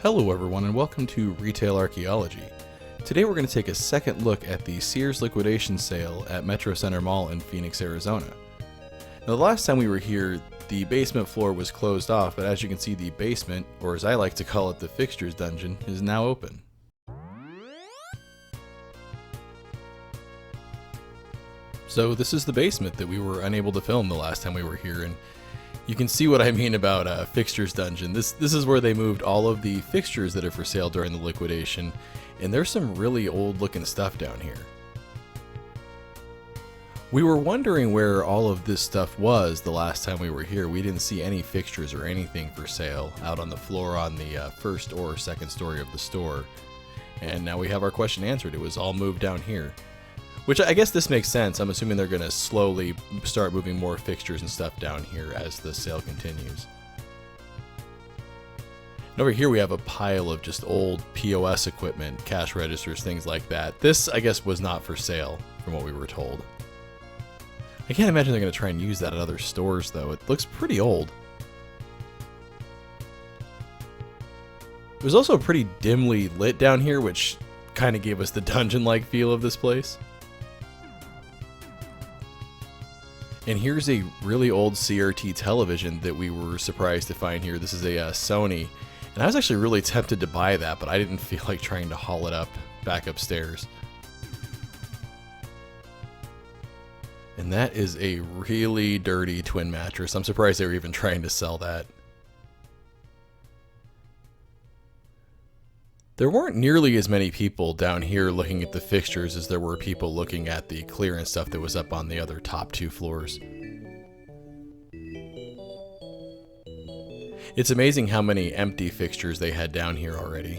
Hello everyone and welcome to Retail Archaeology. Today we're going to take a second look at the Sears liquidation sale at Metrocenter Mall in Phoenix, Arizona. Now, the last time we were here, the basement floor was closed off, but as you can see, the basement, or as I like to call it, the Fixtures Dungeon, is now open. So this is the basement that we were unable to film the last time we were here, and you can see what I mean about Fixtures Dungeon. This is where they moved all of the fixtures that are for sale during the liquidation, and there's some really old looking stuff down here. We were wondering where all of this stuff was the last time we were here. We didn't see any fixtures or anything for sale out on the floor on the first or second story of the store. And now we have our question answered. It was all moved down here. Which I guess this makes sense. I'm assuming they're going to slowly start moving more fixtures and stuff down here as the sale continues. And over here we have a pile of just old POS equipment, cash registers, things like that. This, I guess, was not for sale from what we were told. I can't imagine they're going to try and use that at other stores, though. It looks pretty old. It was also pretty dimly lit down here, which kind of gave us the dungeon-like feel of this place. And here's a really old CRT television that we were surprised to find here. This is a Sony, and I was actually really tempted to buy that, but I didn't feel like trying to haul it up back upstairs. And that is a really dirty twin mattress. I'm surprised they were even trying to sell that. There weren't nearly as many people down here looking at the fixtures as there were people looking at the clearance stuff that was up on the other top two floors. It's amazing how many empty fixtures they had down here already.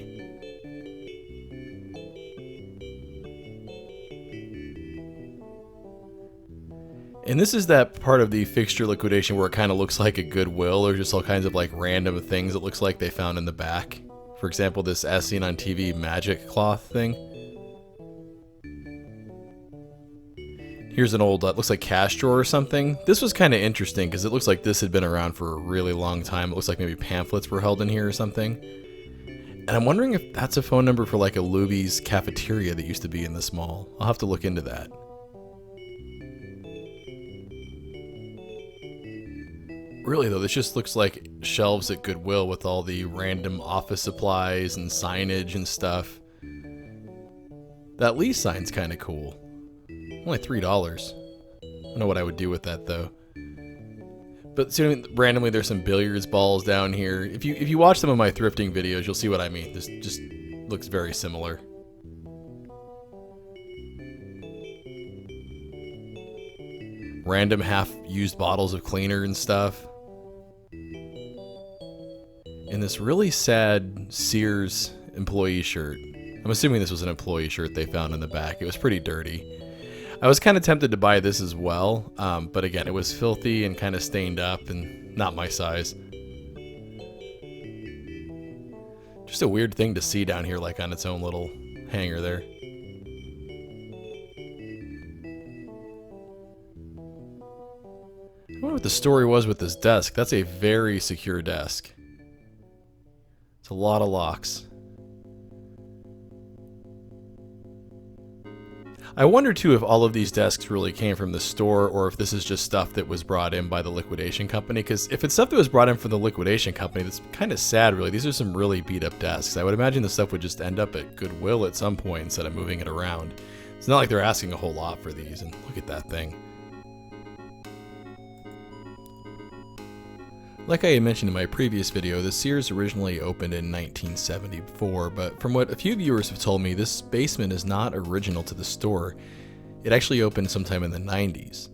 And this is that part of the fixture liquidation where it kind of looks like a Goodwill or just all kinds of like random things it looks like they found in the back. For example, this as seen on TV magic cloth thing. Here's an old, looks like cash drawer or something. This was kind of interesting because it looks like this had been around for a really long time. It looks like maybe pamphlets were held in here or something. And I'm wondering if that's a phone number for like a Luby's cafeteria that used to be in this mall. I'll have to look into that. Really though, this just looks like shelves at Goodwill with all the random office supplies and signage and stuff. That lease sign's kind of cool. Only $3. I don't know what I would do with that though. But see, randomly there's some billiards balls down here. If you watch some of my thrifting videos, you'll see what I mean. This just looks very similar. Random half-used bottles of cleaner and stuff. And this really sad Sears employee shirt. I'm assuming this was an employee shirt they found in the back. It was pretty dirty. I was kind of tempted to buy this as well, but again, it was filthy and kind of stained up and not my size. Just a weird thing to see down here, like on its own little hanger there. I wonder what the story was with this desk. That's a very secure desk. It's a lot of locks. I wonder too if all of these desks really came from the store or if this is just stuff that was brought in by the liquidation company. Because if it's stuff that was brought in from the liquidation company, that's kind of sad really. These are some really beat up desks. I would imagine the stuff would just end up at Goodwill at some point instead of moving it around. It's not like they're asking a whole lot for these, and look at that thing. Like I had mentioned in my previous video, the Sears originally opened in 1974, but from what a few viewers have told me, this basement is not original to the store. It actually opened sometime in the 90s,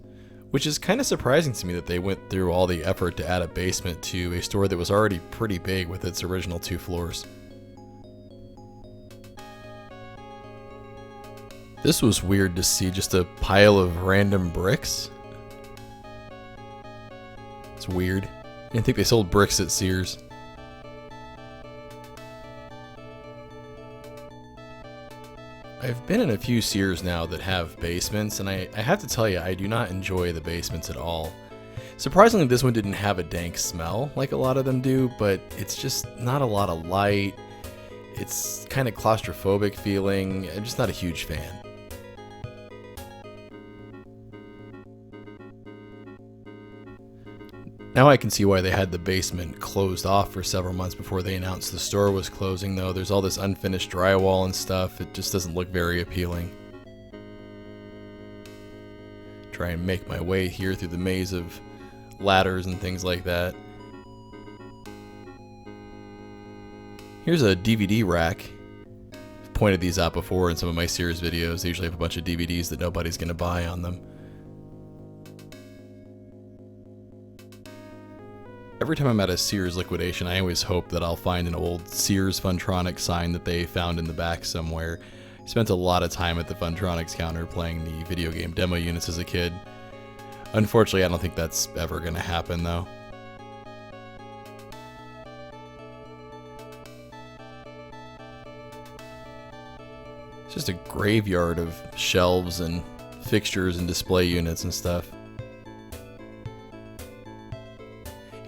which is kind of surprising to me that they went through all the effort to add a basement to a store that was already pretty big with its original 2 floors. This was weird to see, just a pile of random bricks. It's weird. I didn't think they sold bricks at Sears. I've been in a few Sears now that have basements, and I have to tell you, I do not enjoy the basements at all. Surprisingly, this one didn't have a dank smell like a lot of them do, but it's just not a lot of light. It's kind of claustrophobic feeling. I'm just not a huge fan. Now I can see why they had the basement closed off for several months before they announced the store was closing, though. There's all this unfinished drywall and stuff. It just doesn't look very appealing. Try and make my way here through the maze of ladders and things like that. Here's a DVD rack. I've pointed these out before in some of my Sears videos. They usually have a bunch of DVDs that nobody's going to buy on them. Every time I'm at a Sears liquidation, I always hope that I'll find an old Sears Funtronics sign that they found in the back somewhere. I spent a lot of time at the Funtronics counter playing the video game demo units as a kid. Unfortunately, I don't think that's ever going to happen, though. It's just a graveyard of shelves and fixtures and display units and stuff.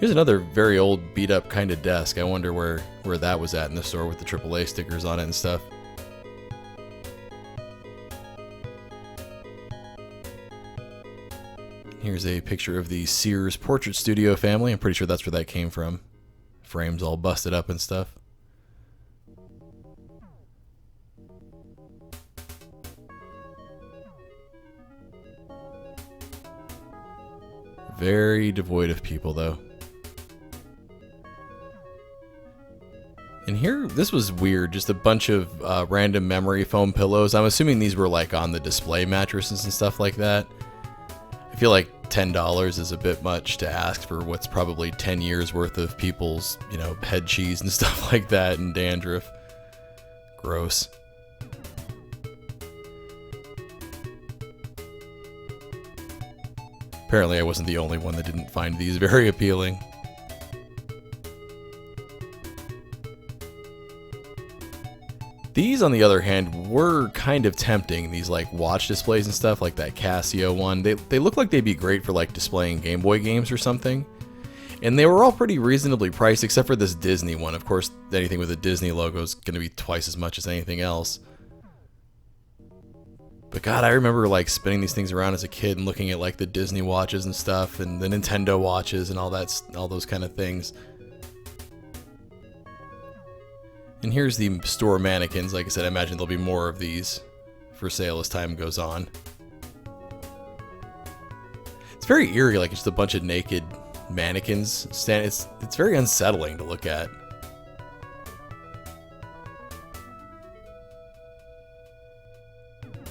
Here's another very old, beat-up kind of desk. I wonder where that was at in the store with the AAA stickers on it and stuff. Here's a picture of the Sears Portrait Studio family. I'm pretty sure that's where that came from. Frames all busted up and stuff. Very devoid of people, though. And here, this was weird, just a bunch of random memory foam pillows. I'm assuming these were like on the display mattresses and stuff like that. I feel like $10 is a bit much to ask for what's probably 10 years worth of people's, you know, head cheese and stuff like that and dandruff. Gross. Apparently I wasn't the only one that didn't find these very appealing. These, on the other hand, were kind of tempting. These like watch displays and stuff, like that Casio one. They look like they'd be great for like displaying Game Boy games or something. And they were all pretty reasonably priced, except for this Disney one. Of course, anything with a Disney logo is going to be twice as much as anything else. But God, I remember like spinning these things around as a kid and looking at like the Disney watches and stuff, and the Nintendo watches and all those kind of things. And here's the store mannequins. Like I said, I imagine there'll be more of these for sale as time goes on. It's very eerie, like it's just a bunch of naked mannequins. It's very unsettling to look at.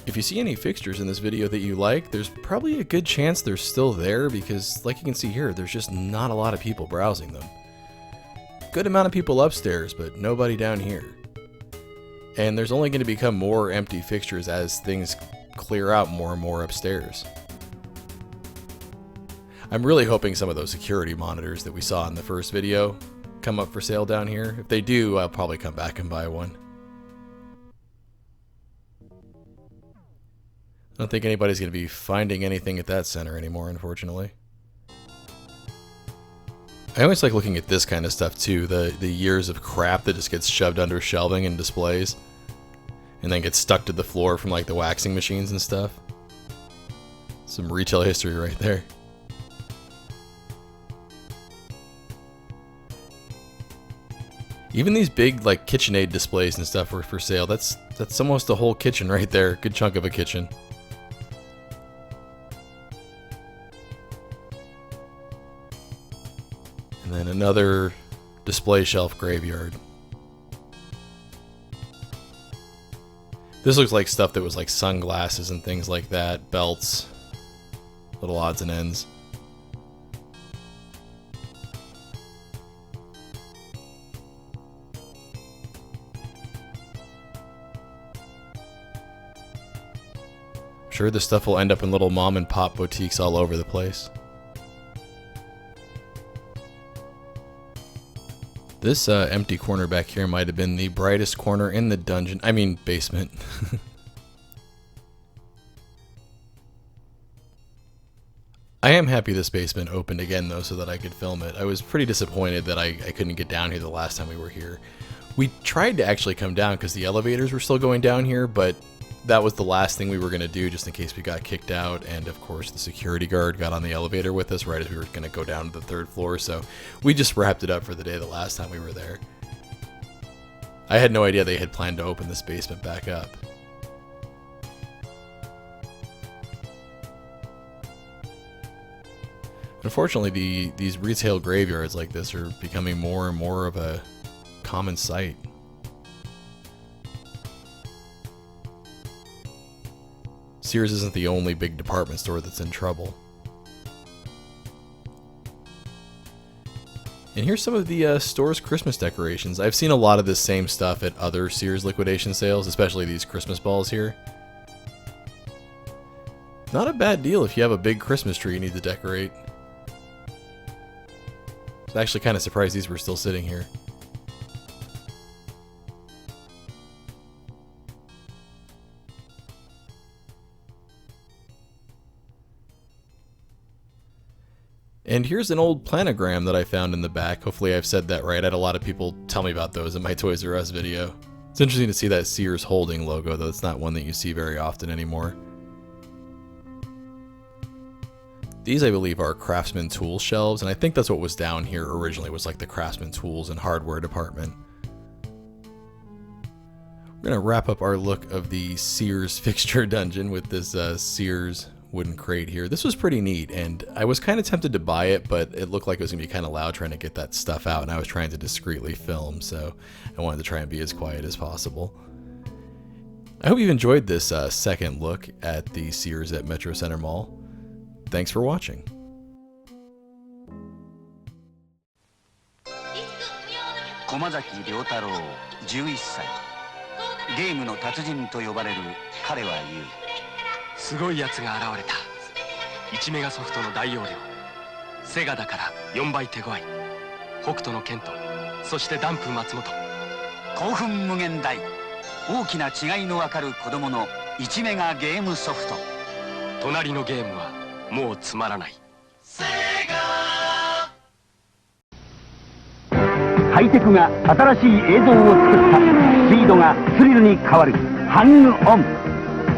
If you see any fixtures in this video that you like, there's probably a good chance they're still there because, like you can see here, there's just not a lot of people browsing them. Good amount of people upstairs, but nobody down here. And there's only going to become more empty fixtures as things clear out more and more upstairs. I'm really hoping some of those security monitors that we saw in the first video come up for sale down here. If they do, I'll probably come back and buy one. I don't think anybody's going to be finding anything at that center anymore, unfortunately. I always like looking at this kind of stuff too, the years of crap that just gets shoved under shelving and displays and then gets stuck to the floor from like the waxing machines and stuff. Some retail history right there. Even these big like KitchenAid displays and stuff were for sale. That's almost a whole kitchen right there, good chunk of a kitchen. And then another display shelf graveyard. This looks like stuff that was like sunglasses and things like that, belts, little odds and ends. I'm sure this stuff will end up in little mom and pop boutiques all over the place. This empty corner back here might have been the brightest corner in the dungeon. I mean, basement. I am happy this basement opened again, though, so that I could film it. I was pretty disappointed that I couldn't get down here the last time we were here. We tried to actually come down because the elevators were still going down here, but that was the last thing we were going to do just in case we got kicked out. And of course the security guard got on the elevator with us right as we were going to go down to the 3rd floor. So we just wrapped it up for the day the last time we were there. I had no idea they had planned to open this basement back up. Unfortunately, these retail graveyards like this are becoming more and more of a common sight. Sears isn't the only big department store that's in trouble. And here's some of the store's Christmas decorations. I've seen a lot of this same stuff at other Sears liquidation sales, especially these Christmas balls here. Not a bad deal if you have a big Christmas tree you need to decorate. I was actually kind of surprised these were still sitting here. And here's an old planogram that I found in the back. Hopefully I've said that right. I had a lot of people tell me about those in my Toys R Us video. It's interesting to see that Sears Holding logo, though it's not one that you see very often anymore. These, I believe, are Craftsman tool shelves, and I think that's what was down here originally, was like the Craftsman tools and hardware department. We're going to wrap up our look of the Sears Fixture Dungeon with this Sears wooden crate here. This was pretty neat, and I was kind of tempted to buy it, but it looked like it was going to be kind of loud trying to get that stuff out, and I was trying to discreetly film, so I wanted to try and be as quiet as possible. I hope you've enjoyed this second look at the Sears at Metrocenter Mall. Thanks for watching. 駒崎良太郎11歳ゲームの達人と呼ばれる彼は言うすごい奴が現れた1メガソフトの大容量セガだから4倍手強い北斗の剣とそしてダンプ松本興奮無限大大きな違いのわかる子供の1メガゲームソフト隣のゲームはもうつまらないセガハイテクが新しい映像を作ったスピードがスリルに変わるハングオン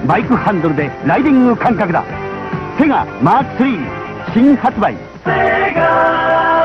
バイクハンドルでライディング感覚だセガマーク3新発売セガ